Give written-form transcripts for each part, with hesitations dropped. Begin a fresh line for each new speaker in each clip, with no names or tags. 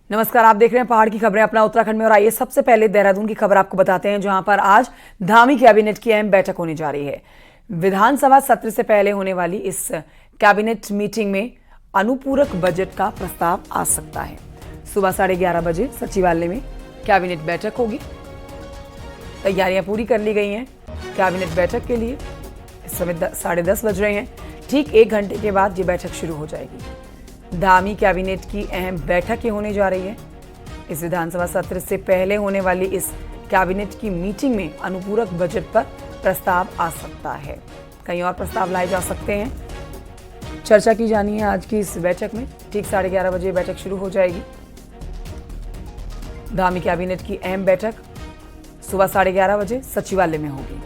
नमस्कार, आप देख रहे हैं पहाड़ की खबरें अपना उत्तराखंड में। और आइए सबसे पहले देहरादून की खबर आपको बताते हैं, जहां पर आज धामी कैबिनेट की अहम बैठक होने जा रही है। विधानसभा सत्र से पहले होने वाली इस कैबिनेट मीटिंग में अनुपूरक बजट का प्रस्ताव आ सकता है। सुबह 11:30 बजे सचिवालय में कैबिनेट बैठक होगी। तैयारियां पूरी कर ली गई हैं कैबिनेट बैठक के लिए। इस समय 10:30 बज रहे हैं। ठीक 1 घंटे के बाद ये बैठक शुरू हो जाएगी। धामी कैबिनेट की अहम बैठक ये होने जा रही है। इस विधानसभा सत्र से पहले होने वाली इस कैबिनेट की मीटिंग में अनुपूरक बजट पर प्रस्ताव आ सकता है। कई और प्रस्ताव लाए जा सकते हैं। चर्चा की जानी है आज की इस बैठक में। ठीक 11:30 बजे बैठक शुरू हो जाएगी। धामी कैबिनेट की अहम बैठक सुबह 11:30 बजे सचिवालय में होगी।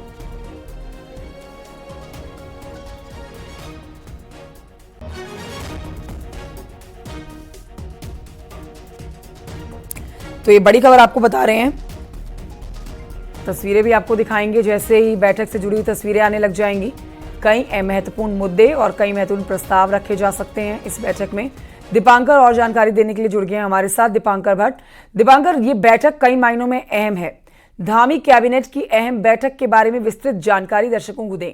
तो ये बड़ी खबर आपको बता रहे हैं। तस्वीरें भी आपको दिखाएंगे। जैसे ही बैठक से जुड़ी हुई तस्वीरें आने लग जाएंगी, कई महत्वपूर्ण मुद्दे और कई महत्वपूर्ण प्रस्ताव रखे जा सकते हैं इस बैठक में। दीपांकर और जानकारी देने के लिए जुड़ गए हैं हमारे साथ दीपांकर भट्ट। दीपांकर, ये बैठक कई मायनों में अहम है। धामी कैबिनेट की अहम बैठक के बारे में विस्तृत जानकारी दर्शकों को दें।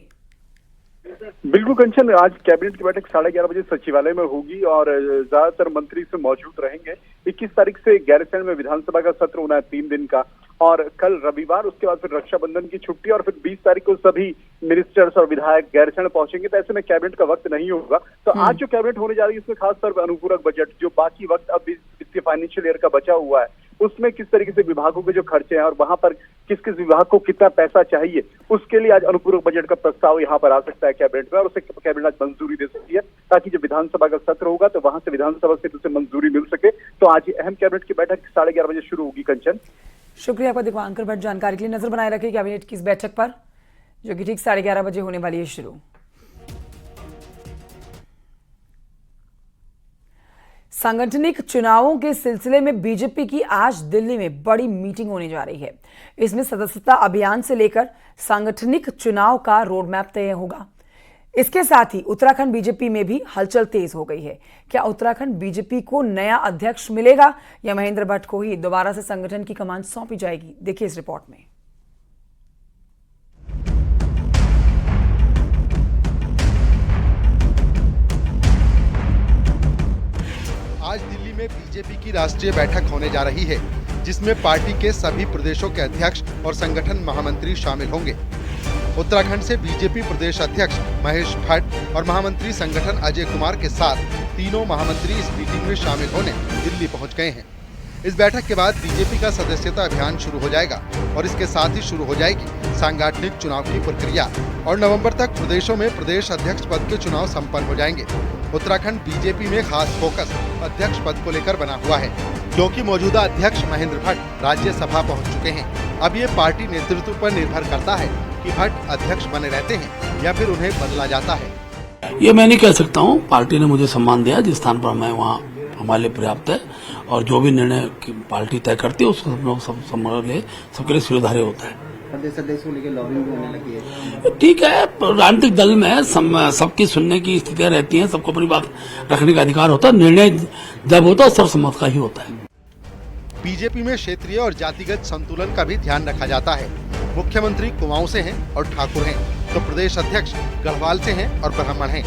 बिल्कुल कंचन, आज कैबिनेट की बैठक 11:30 बजे सचिवालय में होगी और ज्यादातर मंत्री से मौजूद रहेंगे। 21 तारीख से गैरसैंण में विधानसभा का सत्र होना है 3 दिन का, और कल रविवार, उसके बाद फिर रक्षाबंधन की छुट्टी, और फिर 20 तारीख को सभी मिनिस्टर्स और विधायक गैरसैंण पहुंचेंगे। तो ऐसे में कैबिनेट का वक्त नहीं होगा। तो आज जो कैबिनेट होने जा रही है इसमें खासतौर पर अनुपूरक बजट, जो बाकी वक्त अब इसके फाइनेंशियल ईयर का बचा हुआ है, उसमें किस तरीके से विभागों के जो खर्चे हैं और वहां पर किस किस विभाग को कितना पैसा चाहिए, उसके लिए आज अनुपूरक बजट का प्रस्ताव यहां पर आ सकता है कैबिनेट में, और उसे कैबिनेट आज मंजूरी दे सकती है, ताकि जब विधानसभा का सत्र होगा तो वहां से विधानसभा से उसे मंजूरी मिल सके। तो आज अहम कैबिनेट की बैठक 11:30 बजे शुरू होगी। कंचन,
शुक्रिया आपका दीपांकर भट्ट। जानकारी के लिए नजर बनाए रखिए कैबिनेट की इस बैठक पर, जो कि ठीक 11:30 बजे होने वाली है शुरू। सांगठनिक चुनावों के सिलसिले में बीजेपी की आज दिल्ली में बड़ी मीटिंग होने जा रही है। इसमें सदस्यता अभियान से लेकर सांगठनिक चुनाव का रोड मैप तय होगा। इसके साथ ही उत्तराखंड बीजेपी में भी हलचल तेज हो गई है। क्या उत्तराखंड बीजेपी को नया अध्यक्ष मिलेगा या महेंद्र भट्ट को ही दोबारा से संगठन की कमान सौंपी जाएगी? देखिए इस रिपोर्ट में।
आज दिल्ली में बीजेपी की राष्ट्रीय बैठक होने जा रही है, जिसमें पार्टी के सभी प्रदेशों के अध्यक्ष और संगठन महामंत्री शामिल होंगे। उत्तराखंड से बीजेपी प्रदेश अध्यक्ष महेश भट्ट और महामंत्री संगठन अजय कुमार के साथ तीनों महामंत्री इस मीटिंग में शामिल होने दिल्ली पहुंच गए हैं। इस बैठक के बाद बीजेपी का सदस्यता अभियान शुरू हो जाएगा और इसके साथ ही शुरू हो जाएगी सांगठनिक चुनाव की प्रक्रिया, और नवंबर तक प्रदेशों में प्रदेश अध्यक्ष पद के चुनाव संपन्न हो जाएंगे। उत्तराखंड बीजेपी में खास फोकस अध्यक्ष पद को लेकर बना हुआ है, क्योंकि मौजूदा अध्यक्ष महेंद्र भट्ट राज्यसभा पहुंच चुके हैं। अब ये पार्टी नेतृत्व पर निर्भर करता है कि भट्ट अध्यक्ष बने रहते हैं या फिर उन्हें बदला जाता है।
ये मैं नहीं कह सकता हूँ। पार्टी ने मुझे सम्मान दिया, जिस स्थान पर मैं वहाँ हमारे लिए पर्याप्त है, और जो भी निर्णय पार्टी तय करती है उसको सब लोग सबके लिए स्वीकार्य होता है।
प्रदेश को लेकर लॉबिंग भी होने लगी है।
ठीक है, राजनीतिक दल में सबकी सुनने की स्थितियां रहती हैं, सबको अपनी बात रखने का अधिकार होता है। निर्णय जब होता है सर्वसम्मत का ही होता है।
बीजेपी में क्षेत्रीय और जातिगत संतुलन का भी ध्यान रखा जाता है। मुख्यमंत्री कुमाऊं से हैं और ठाकुर हैं, तो प्रदेश अध्यक्ष गढ़वाल से हैं और ब्राह्मण हैं।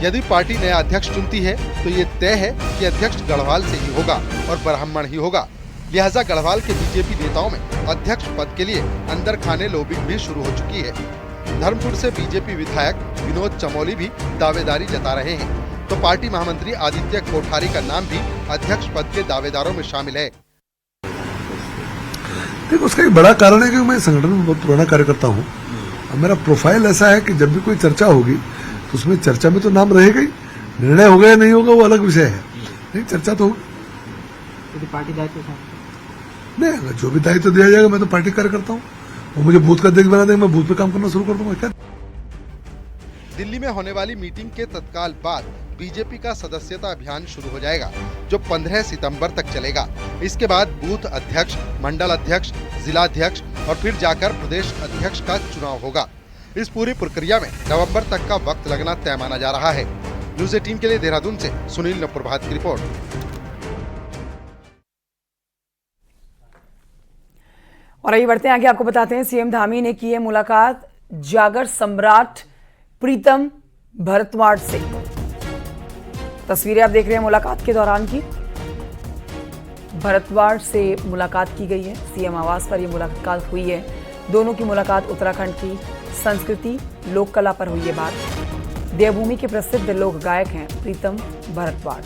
यदि पार्टी नया अध्यक्ष चुनती है तो ये तय है कि अध्यक्ष गढ़वाल से ही होगा और ब्राह्मण ही होगा। लिहाजा गढ़वाल के बीजेपी नेताओं में अध्यक्ष पद के लिए अंदर खाने लॉबिंग भी शुरू हो चुकी है। धर्मपुर से बीजेपी विधायक विनोद चमोली भी दावेदारी जता रहे हैं, तो पार्टी महामंत्री आदित्य कोठारी का नाम भी अध्यक्ष पद के दावेदारों में शामिल है।
देखो, उसका एक बड़ा कारण है कि मैं संगठन में बहुत पुराना कार्यकर्ता हूँ। मेरा प्रोफाइल ऐसा है कि जब भी कोई चर्चा होगी तो उसमें चर्चा में तो नाम रहेगा ही। निर्णय होगा या नहीं होगा वो अलग विषय है, नहीं चर्चा तो होगी।
पार्टी दायित्व
नहीं, अगर जो भी दायित्व दिया जाएगा, मैं तो पार्टी कार्यकर्ता हूँ, और मुझे बूथ का अध्यक्ष बना देंगे, मैं बूथ पे काम करना शुरू कर दूंगा। क्या
दिल्ली में होने वाली मीटिंग के तत्काल बाद बीजेपी का सदस्यता अभियान शुरू हो जाएगा, जो 15 सितंबर तक चलेगा। इसके बाद बूथ अध्यक्ष, मंडल अध्यक्ष, जिला अध्यक्ष और फिर जाकर प्रदेश अध्यक्ष का चुनाव होगा। इस पूरी प्रक्रिया में नवंबर तक का वक्त लगना तय माना जा रहा है। न्यूज़ 18 के लिए देहरादून से सुनील नप्रभात की रिपोर्ट।
और आइए बढ़ते हैं आगे, आपको बताते हैं सीएम धामी ने की है मुलाकात जागर सम्राट प्रीतम भरतवाड़ से। तस्वीरें आप देख रहे हैं मुलाकात के दौरान की। भरतवाड़ से मुलाकात की गई है, सीएम आवास पर यह मुलाकात हुई है। दोनों की मुलाकात उत्तराखंड की संस्कृति लोक कला पर हुई है बात। देवभूमि के प्रसिद्ध लोक गायक हैं प्रीतम भरतवाड़।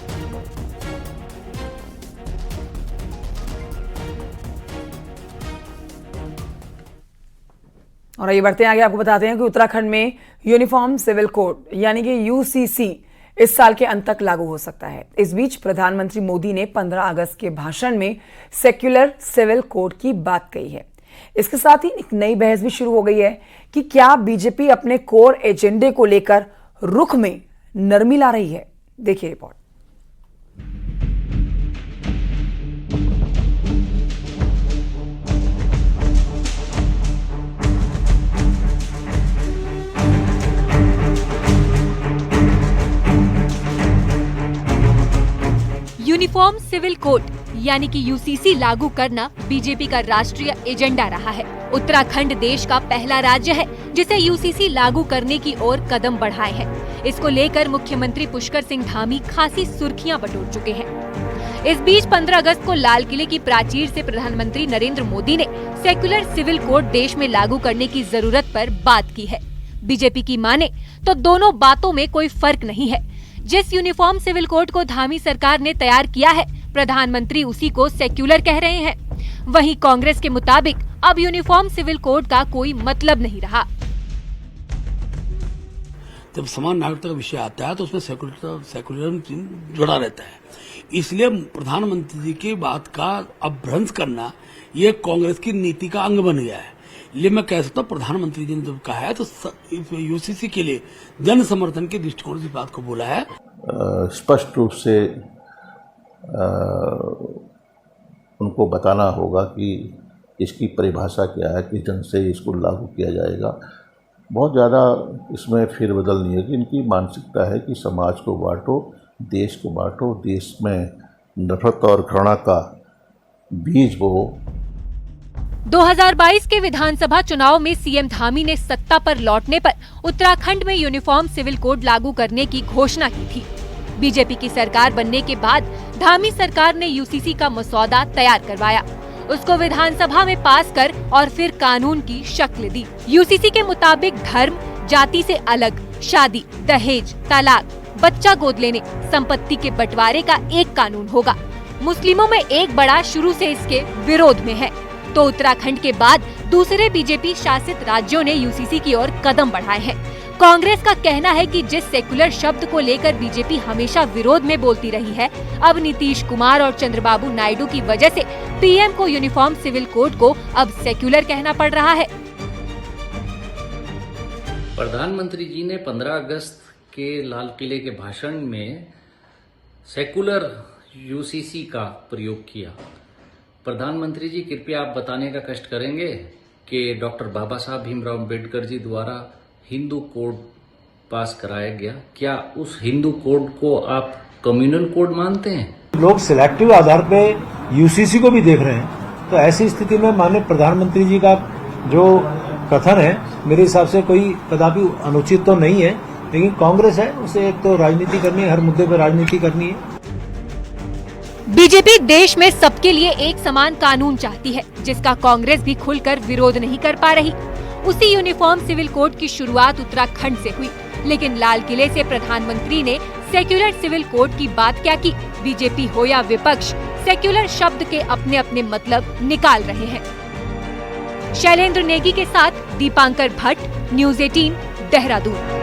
और आइए बढ़ते हैं आगे, आपको बताते हैं कि उत्तराखंड में यूनिफॉर्म सिविल कोड यानी कि यूसीसी इस साल के अंत तक लागू हो सकता है। इस बीच प्रधानमंत्री मोदी ने 15 अगस्त के भाषण में सेक्युलर सिविल कोड की बात कही है। इसके साथ ही एक नई बहस भी शुरू हो गई है कि क्या बीजेपी अपने कोर एजेंडे को लेकर रुख में नरमी ला रही है। देखिए रिपोर्ट।
यूनिफॉर्म सिविल कोड यानी कि यूसीसी लागू करना बीजेपी का राष्ट्रीय एजेंडा रहा है। उत्तराखंड देश का पहला राज्य है जिसे यूसीसी लागू करने की ओर कदम बढ़ाए हैं। इसको लेकर मुख्यमंत्री पुष्कर सिंह धामी खासी सुर्खियां बटोर चुके हैं। इस बीच 15 अगस्त को लाल किले की प्राचीर से प्रधानमंत्री नरेंद्र मोदी ने सेक्युलर सिविल कोड देश में लागू करने की जरूरत पर बात की है। बीजेपी की माने तो दोनों बातों में कोई फर्क नहीं है। जिस यूनिफॉर्म सिविल कोड को धामी सरकार ने तैयार किया है, प्रधानमंत्री उसी को सेक्युलर कह रहे हैं। वहीं कांग्रेस के मुताबिक अब यूनिफॉर्म सिविल कोड का कोई मतलब नहीं रहा।
जब समान नागरिकता का विषय आता है तो उसमें सेक्युलरिज्म जुड़ा रहता है। इसलिए प्रधानमंत्री जी की बात का अपभ्रंश करना ये कांग्रेस की नीति का अंग बन गया है। ये मैं कह सकता हूँ प्रधानमंत्री जी ने जब कहा है तो यूसीसी के लिए जन समर्थन के दृष्टिकोण से बात को बोला है।
स्पष्ट रूप से उनको बताना होगा कि इसकी परिभाषा क्या है, किस ढंग से इसको लागू किया जाएगा। बहुत ज़्यादा इसमें फेरबदल नहीं है कि इनकी मानसिकता है कि समाज को बांटो, देश को बांटो, देश में नफरत और घृणा का बीज बो।
2022 के विधानसभा चुनाव में सीएम धामी ने सत्ता पर लौटने पर उत्तराखंड में यूनिफॉर्म सिविल कोड लागू करने की घोषणा की थी। बीजेपी की सरकार बनने के बाद धामी सरकार ने यूसीसी का मसौदा तैयार करवाया, उसको विधानसभा में पास कर और फिर कानून की शक्ल दी। यूसीसी के मुताबिक धर्म, जाति से अलग, शादी, दहेज, तलाक, बच्चा गोद लेने, संपत्ति के बंटवारे का एक कानून होगा। मुस्लिमों में एक बड़ा शुरू से इसके विरोध में है, तो उत्तराखंड के बाद दूसरे बीजेपी शासित राज्यों ने यूसीसी की ओर कदम बढ़ाए हैं। कांग्रेस का कहना है कि जिस सेक्युलर शब्द को लेकर बीजेपी हमेशा विरोध में बोलती रही है, अब नीतीश कुमार और चंद्रबाबू नायडू की वजह से पीएम को यूनिफॉर्म सिविल कोड को अब सेक्युलर कहना पड़ रहा है।
प्रधानमंत्री जी ने 15 अगस्त के लाल किले के भाषण में सेक्युलर यूसीसी का प्रयोग किया। प्रधानमंत्री जी कृपया आप बताने का कष्ट करेंगे कि डॉक्टर बाबा साहब भीमराव अम्बेडकर जी द्वारा हिंदू कोड पास कराया गया, क्या उस हिंदू कोड को आप कम्युनल कोड मानते हैं?
लोग सिलेक्टिव आधार पे यूसीसी को भी देख रहे हैं, तो ऐसी स्थिति में माननीय प्रधानमंत्री जी का जो कथन है मेरे हिसाब से कोई कदापि अनुचित तो नहीं है, लेकिन कांग्रेस है उसे एक तो राजनीति करनी है, हर मुद्दे पर राजनीति करनी है।
बीजेपी देश में सबके लिए एक समान कानून चाहती है, जिसका कांग्रेस भी खुलकर विरोध नहीं कर पा रही। उसी यूनिफॉर्म सिविल कोड की शुरुआत उत्तराखंड से हुई, लेकिन लाल किले से प्रधानमंत्री ने सेक्युलर सिविल कोड की बात क्या की। बीजेपी हो या विपक्ष, सेक्युलर शब्द के अपने अपने मतलब निकाल रहे हैं। शैलेंद्र नेगी के साथ दीपांकर भट्ट, न्यूज़ 18, देहरादून।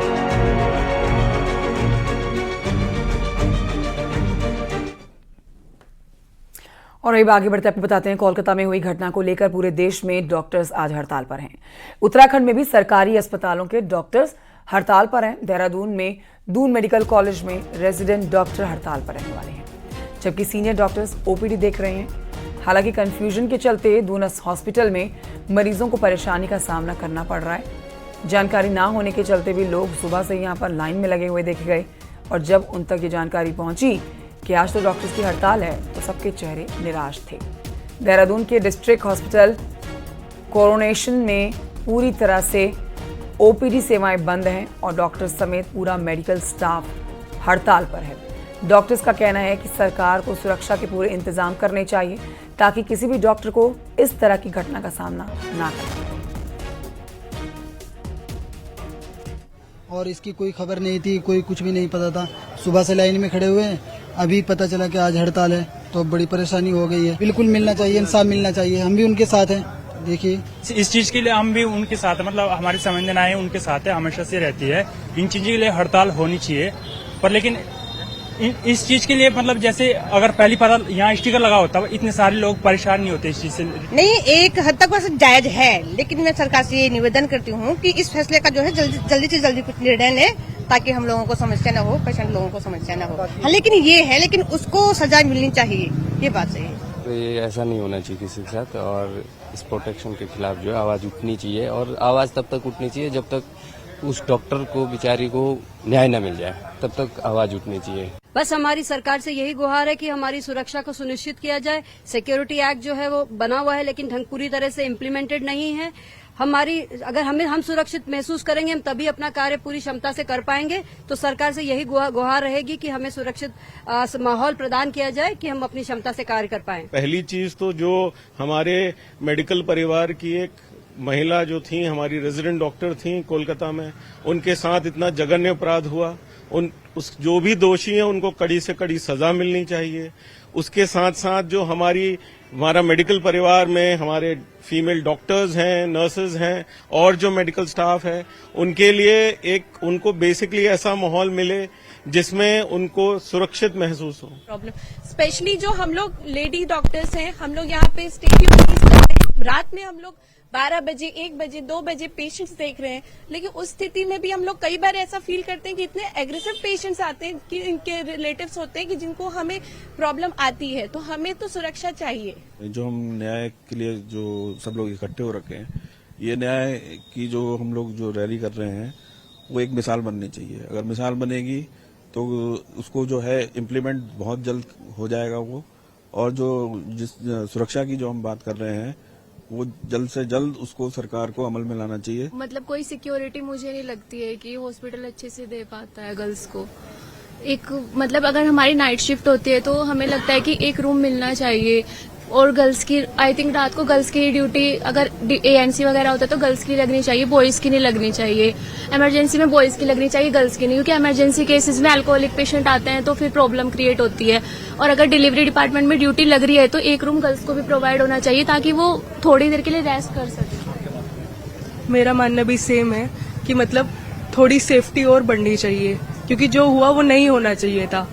और अब आगे बढ़ते आपको बताते हैं कोलकाता में हुई घटना को लेकर पूरे देश में डॉक्टर्स आज हड़ताल पर हैं। उत्तराखंड में भी सरकारी अस्पतालों के डॉक्टर्स हड़ताल पर हैं। देहरादून में दून मेडिकल कॉलेज में रेजिडेंट डॉक्टर हड़ताल पर रहने वाले हैं, जबकि सीनियर डॉक्टर्स ओपीडी देख रहे हैं। हालांकि कंफ्यूजन के चलते दून हॉस्पिटल में मरीजों को परेशानी का सामना करना पड़ रहा है। जानकारी ना होने के चलते भी लोग सुबह से यहाँ पर लाइन में लगे हुए देखे गए, और जब उन तक ये जानकारी पहुंची कि आज तो डॉक्टर्स की हड़ताल है, तो सबके चेहरे निराश थे। देहरादून के डिस्ट्रिक्ट हॉस्पिटल कोरोनेशन में पूरी तरह से ओपीडी सेवाएं बंद हैं और डॉक्टर्स समेत पूरा मेडिकल स्टाफ हड़ताल पर है। डॉक्टर्स का कहना है कि सरकार को सुरक्षा के पूरे इंतजाम करने चाहिए ताकि किसी भी डॉक्टर को इस तरह की घटना का सामना ना करना पड़े।
और इसकी कोई खबर नहीं थी, कोई कुछ भी नहीं पता था। सुबह से लाइन में खड़े हुए हैं, अभी पता चला कि आज हड़ताल है, तो बड़ी परेशानी हो गई है। बिल्कुल मिलना चाहिए, इंसाफ मिलना चाहिए। हम भी उनके साथ हैं। देखिए,
इस चीज के लिए हम भी उनके साथ है, मतलब हमारी संवेदनाएं उनके साथ है, हमेशा से रहती है। इन चीजों के लिए हड़ताल होनी चाहिए, पर लेकिन इस चीज के लिए मतलब जैसे अगर पहली बार यहाँ स्टिकर लगा होता इतने सारे लोग परेशान नहीं होते इस चीज से।
नहीं, एक हद तक वैसे जायज है, लेकिन मैं सरकार से ये निवेदन करती हूँ कि इस फैसले का जो है जल्दी से जल्दी कुछ निर्णय ले, ताकि हम लोगों को समस्या न हो, पेशेंट लोगों को समस्या न हो। हाँ, लेकिन ये है, लेकिन उसको सजा मिलनी चाहिए, ये बात सही है।
तो ये ऐसा नहीं होना चाहिए किसी के साथ, और इस प्रोटेक्शन के खिलाफ जो है आवाज उठनी चाहिए, और आवाज तब तक उठनी चाहिए जब तक उस डॉक्टर को बेचारी को न्याय न मिल जाए, तब तक आवाज उठनी चाहिए।
बस हमारी सरकार से यही गुहार है कि हमारी सुरक्षा को सुनिश्चित किया जाए। सिक्योरिटी एक्ट जो है वो बना हुआ है, लेकिन ढंग पूरी तरह से इम्प्लीमेंटेड नहीं है। अगर हम सुरक्षित महसूस करेंगे, हम तभी अपना कार्य पूरी क्षमता से कर पाएंगे। तो सरकार से यही गुहार रहेगी कि हमें सुरक्षित माहौल प्रदान किया जाए कि हम अपनी क्षमता से कार्य कर पाएं।
पहली चीज तो जो हमारे मेडिकल परिवार की एक महिला जो थी, हमारी रेजिडेंट डॉक्टर थी कोलकाता में, उनके साथ इतना जघन्य अपराध हुआ। जो भी दोषी हैं उनको कड़ी से कड़ी सजा मिलनी चाहिए। उसके साथ साथ जो हमारा मेडिकल परिवार में हमारे फीमेल डॉक्टर्स हैं, नर्सेज हैं, और जो मेडिकल स्टाफ है, उनके लिए उनको बेसिकली ऐसा माहौल मिले जिसमें उनको सुरक्षित महसूस हो।
प्रॉब्लम स्पेशली जो हम लोग लेडी डॉक्टर्स हैं, हम लोग यहाँ पे स्टेट रात में हम लोग 12 बजे, 1 बजे, 2 बजे पेशेंट्स देख रहे हैं, लेकिन उस स्थिति में भी हम लोग कई बार ऐसा फील करते हैं कि इतने एग्रेसिव पेशेंट्स आते हैं कि इनके रिलेटिव्स होते हैं कि जिनको हमें प्रॉब्लम आती है, तो हमें तो सुरक्षा चाहिए।
जो हम न्याय के लिए जो सब लोग इकट्ठे हो रखे हैं, ये न्याय की जो हम लोग जो रैली कर रहे हैं, वो एक मिसाल बननी चाहिए। अगर मिसाल बनेगी तो उसको जो है इम्प्लीमेंट बहुत जल्द हो जाएगा वो, और जो जिस सुरक्षा की जो हम बात कर रहे हैं, वो जल्द से जल्द उसको सरकार को अमल में लाना चाहिए।
मतलब कोई सिक्योरिटी मुझे नहीं लगती है कि हॉस्पिटल अच्छे से दे पाता है गर्ल्स को। मतलब अगर हमारी नाइट शिफ्ट होती है तो हमें लगता है कि एक रूम मिलना चाहिए, और गर्ल्स की आई थिंक रात को गर्ल्स की ड्यूटी अगर ANC वगैरह होता है तो गर्ल्स की लगनी चाहिए, बॉयज की नहीं लगनी चाहिए। इमरजेंसी में बॉयज की लगनी चाहिए, गर्ल्स की नहीं, क्योंकि इमरजेंसी केसेस में अल्कोहलिक पेशेंट आते हैं तो फिर प्रॉब्लम क्रिएट होती है। और अगर डिलीवरी डिपार्टमेंट में ड्यूटी लग रही है तो एक रूम गर्ल्स को भी प्रोवाइड होना चाहिए ताकि वो थोड़ी देर के लिए रेस्ट कर सके।
मेरा मानना भी सेम है कि मतलब थोड़ी सेफ्टी और बढ़नी चाहिए, क्योंकि जो हुआ वो नहीं होना चाहिए था,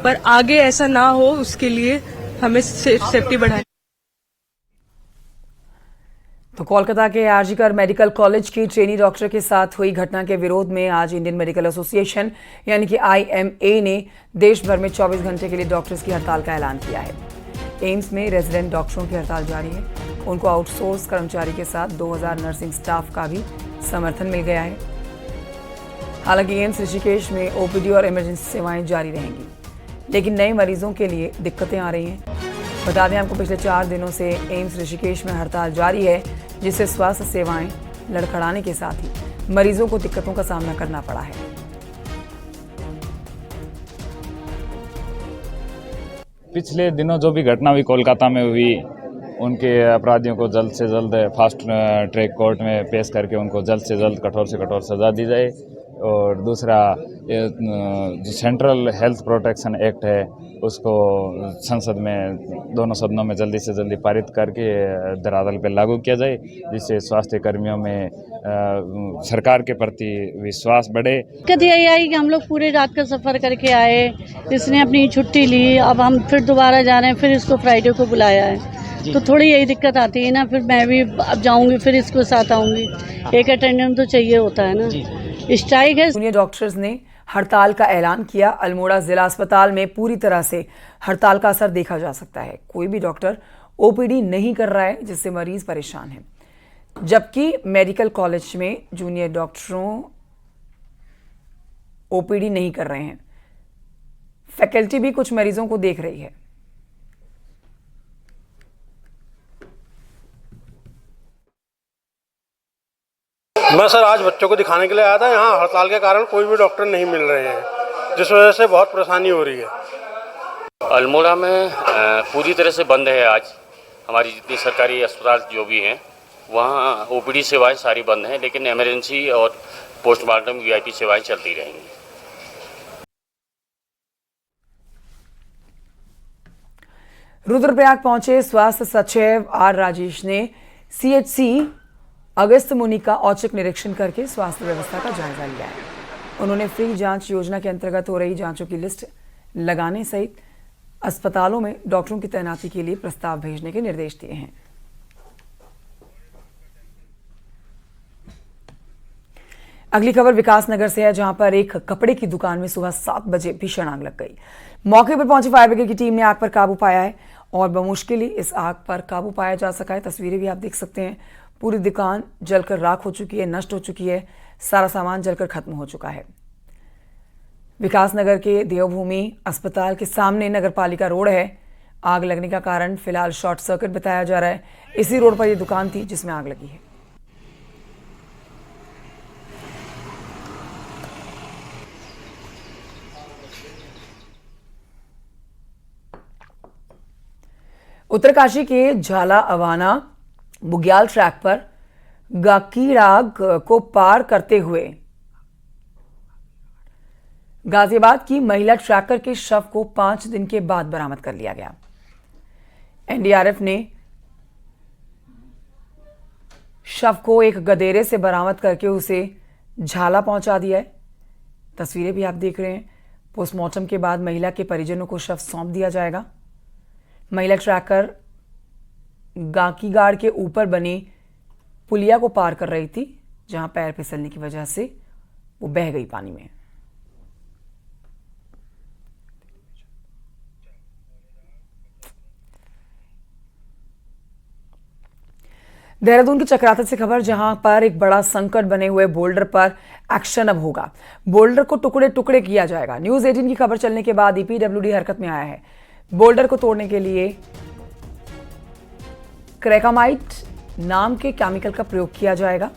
पर आगे ऐसा ना हो उसके लिए हमें सेफ्टी बढ़ानी।
तो कोलकाता के आरजीकर मेडिकल कॉलेज की ट्रेनी डॉक्टर के साथ हुई घटना के विरोध में आज इंडियन मेडिकल एसोसिएशन यानी कि IMA ने देश भर में 24 घंटे के लिए डॉक्टर्स की हड़ताल का ऐलान किया है। एम्स में रेजिडेंट डॉक्टरों की हड़ताल जारी है। उनको आउटसोर्स कर्मचारी के साथ 2000 नर्सिंग स्टाफ का भी समर्थन मिल गया है। हालांकि एम्स ऋषिकेश में OPD और इमरजेंसी सेवाएं जारी रहेंगी, लेकिन नए मरीजों के लिए दिक्कतें आ रही हैं। बता दें आपको, पिछले 4 दिनों से एम्स ऋषिकेश में हड़ताल जारी है, जिससे स्वास्थ्य सेवाएं लड़खड़ाने के साथ ही मरीजों को दिक्कतों का सामना करना पड़ा है।
पिछले दिनों जो भी घटना हुई कोलकाता में हुई, उनके अपराधियों को जल्द से जल्द फास्ट ट्रैक कोर्ट में पेश करके उनको जल्द से जल्द कठोर से कठोर सजा दी जाए। और दूसरा, जो सेंट्रल हेल्थ प्रोटेक्शन एक्ट है, उसको संसद में दोनों सदनों में जल्दी से जल्दी पारित करके धरातल पर लागू किया जाए, जिससे स्वास्थ्य कर्मियों में सरकार के प्रति विश्वास बढ़े।
दिक्कत यही आई कि हम लोग पूरे रात का सफ़र करके आए, इसने अपनी छुट्टी ली, अब हम फिर दोबारा जा रहे हैं, फिर इसको फ्राइडे को बुलाया है, तो थोड़ी यही दिक्कत आती है ना। फिर मैं भी अब जाऊंगी, फिर इसको साथ आऊंगी, एक अटेंडेंट तो चाहिए होता है ना। स्ट्राइक है।
जूनियर डॉक्टर्स ने हड़ताल का ऐलान किया। अल्मोड़ा जिला अस्पताल में पूरी तरह से हड़ताल का असर देखा जा सकता है। कोई भी डॉक्टर OPD नहीं कर रहा है, जिससे मरीज परेशान हैं, जबकि मेडिकल कॉलेज में जूनियर डॉक्टरों OPD नहीं कर रहे हैं। फैकल्टी भी कुछ मरीजों को देख रही है।
मैं सर आज बच्चों को दिखाने के लिए आया था। यहाँ हड़ताल के कारण कोई भी डॉक्टर नहीं मिल रहे हैं, जिस वजह से बहुत परेशानी हो रही है।
अल्मोड़ा में पूरी तरह से बंद है। आज हमारी जितनी सरकारी अस्पताल जो भी हैं वहाँ ओपीडी सेवाएं सारी बंद हैं, लेकिन इमरजेंसी और पोस्टमार्टम वीआईपी सेवाएं चलती रहेंगी।
रुद्रप्रयाग पहुंचे स्वास्थ्य सचिव आर राजेश ने सीएचसी अगस्त मुनि का औचक निरीक्षण करके स्वास्थ्य व्यवस्था का जायजा लिया है। उन्होंने फ्री जांच योजना के अंतर्गत हो रही जांचों की लिस्ट लगाने सहित अस्पतालों में डॉक्टरों की तैनाती के लिए प्रस्ताव भेजने के निर्देश दिए हैं। अगली खबर विकासनगर से है, जहां पर एक कपड़े की दुकान में सुबह 7 बजे भीषण आग लग गई। मौके पर पहुंची फायर ब्रिगेड की टीम ने आग पर काबू पाया है और बमुश्किल ही इस आग पर काबू पाया जा सका है। तस्वीरें भी आप देख सकते हैं। पूरी दुकान जलकर राख हो चुकी है, नष्ट हो चुकी है, सारा सामान जलकर खत्म हो चुका है। विकासनगर के देवभूमि अस्पताल के सामने नगरपालिका रोड है। आग लगने का कारण फिलहाल शॉर्ट सर्किट बताया जा रहा है। इसी रोड पर यह दुकान थी जिसमें आग लगी है। उत्तरकाशी के झाला अवाना बुग्याल ट्रैक पर गाकीराग को पार करते हुए गाजियाबाद की महिला ट्रैकर के शव को 5 दिन के बाद बरामद कर लिया गया। एनडीआरएफ ने शव को एक गदेरे से बरामद करके उसे झाला पहुंचा दिया है। तस्वीरें भी आप देख रहे हैं। पोस्टमार्टम के बाद महिला के परिजनों को शव सौंप दिया जाएगा। महिला ट्रैकर गाकीगाड़ के ऊपर बनी पुलिया को पार कर रही थी, जहां पैर फिसलने की वजह से वो बह गई पानी में। देहरादून की चक्राता से खबर, जहां पर एक बड़ा संकट बने हुए बोल्डर पर एक्शन अब होगा। बोल्डर को टुकड़े टुकड़े किया जाएगा। न्यूज़ 18 की खबर चलने के बाद ईपीडब्ल्यूडी हरकत में आया है। बोल्डर को तोड़ने के लिए क्रैकामाइट नाम के केमिकल का प्रयोग किया जाएगा।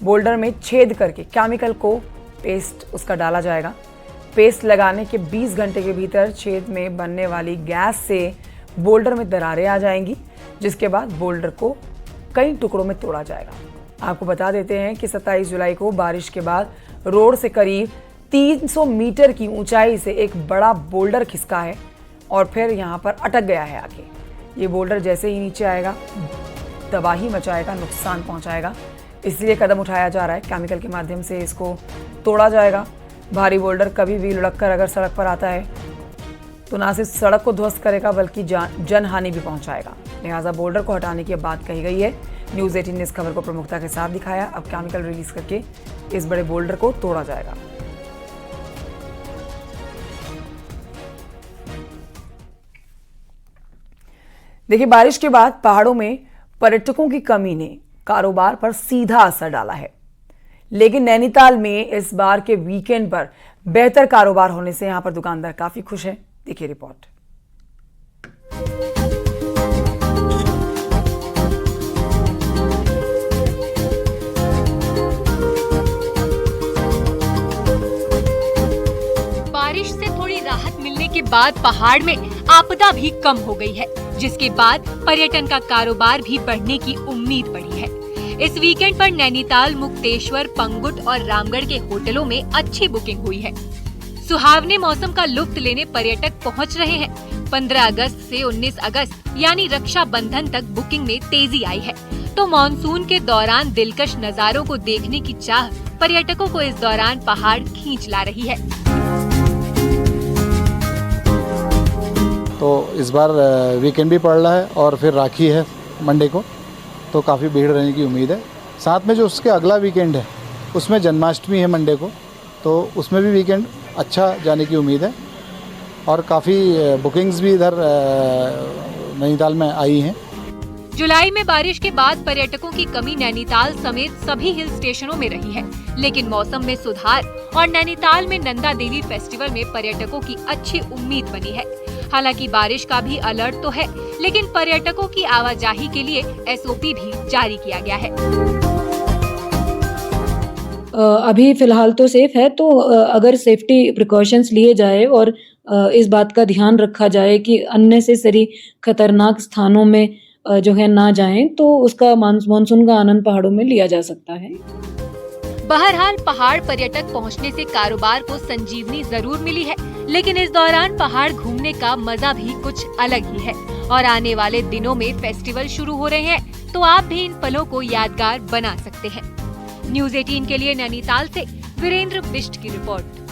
बोल्डर में छेद करके केमिकल को पेस्ट उसका डाला जाएगा। पेस्ट लगाने के 20 घंटे के भीतर छेद में बनने वाली गैस से बोल्डर में दरारें आ जाएंगी, जिसके बाद बोल्डर को कई टुकड़ों में तोड़ा जाएगा। आपको बता देते हैं कि 27 जुलाई को बारिश के बाद रोड से करीब 300 मीटर की ऊंचाई से एक बड़ा बोल्डर खिसका है और फिर यहां पर अटक गया है आके। ये बोल्डर जैसे ही नीचे आएगा तबाही मचाएगा, नुकसान पहुंचाएगा, इसलिए कदम उठाया जा रहा है। केमिकल के माध्यम से इसको तोड़ा जाएगा। भारी बोल्डर कभी भी लुढ़क कर अगर सड़क पर आता है तो ना सिर्फ सड़क को ध्वस्त करेगा बल्कि जनहानि भी पहुंचाएगा। लिहाजा बोल्डर को हटाने की बात कही गई है। न्यूज़ 18 ने इस खबर को प्रमुखता के साथ दिखाया। अब केमिकल रिलीज करके इस बड़े बोल्डर को तोड़ा जाएगा। देखिए, बारिश के बाद पहाड़ों में पर्यटकों की कमी ने कारोबार पर सीधा असर डाला है, लेकिन नैनीताल में इस बार के वीकेंड पर बेहतर कारोबार होने से यहां पर दुकानदार काफी खुश हैं। देखिए रिपोर्ट।
बारिश से थोड़ी राहत मिलने के बाद पहाड़ में आपदा भी कम हो गई है, जिसके बाद पर्यटन का कारोबार भी बढ़ने की उम्मीद बढ़ी है। इस वीकेंड पर नैनीताल, मुक्तेश्वर, पंगुट और रामगढ़ के होटलों में अच्छी बुकिंग हुई है। सुहावने मौसम का लुत्फ लेने पर्यटक पहुंच रहे हैं। 15 अगस्त से 19 अगस्त यानी रक्षाबंधन तक बुकिंग में तेजी आई है, तो मानसून के दौरान दिलकश नजारों को देखने की चाह पर्यटकों को इस दौरान पहाड़ खींच ला रही है।
तो इस बार वीकेंड भी पड़ रहा है और फिर राखी है मंडे को, तो काफ़ी भीड़ रहने की उम्मीद है। साथ में जो उसके अगला वीकेंड है उसमें जन्माष्टमी है मंडे को, तो उसमें भी वीकेंड अच्छा जाने की उम्मीद है और काफ़ी बुकिंग्स भी इधर नैनीताल में आई हैं।
जुलाई में बारिश के बाद पर्यटकों की कमी नैनीताल समेत सभी हिल स्टेशनों में रही है, लेकिन मौसम में सुधार और नैनीताल में नंदा देवी फेस्टिवल में पर्यटकों की अच्छी उम्मीद बनी है। हालांकि बारिश का भी अलर्ट तो है, लेकिन पर्यटकों की आवाजाही के लिए SOP भी जारी किया गया है।
अभी फिलहाल तो सेफ है, तो अगर सेफ्टी प्रिकॉशंस लिए जाए और इस बात का ध्यान रखा जाए कि अननेसेसरी खतरनाक स्थानों में जो है ना जाएं, तो उसका मानसून का आनंद पहाड़ों में लिया जा सकता है।
बहरहाल पहाड़ पर्यटक पहुंचने से कारोबार को संजीवनी जरूर मिली है, लेकिन इस दौरान पहाड़ घूमने का मजा भी कुछ अलग ही है। और आने वाले दिनों में फेस्टिवल शुरू हो रहे हैं, तो आप भी इन पलों को यादगार बना सकते हैं। न्यूज़ 18 के लिए नैनीताल से वीरेंद्र बिष्ट की रिपोर्ट।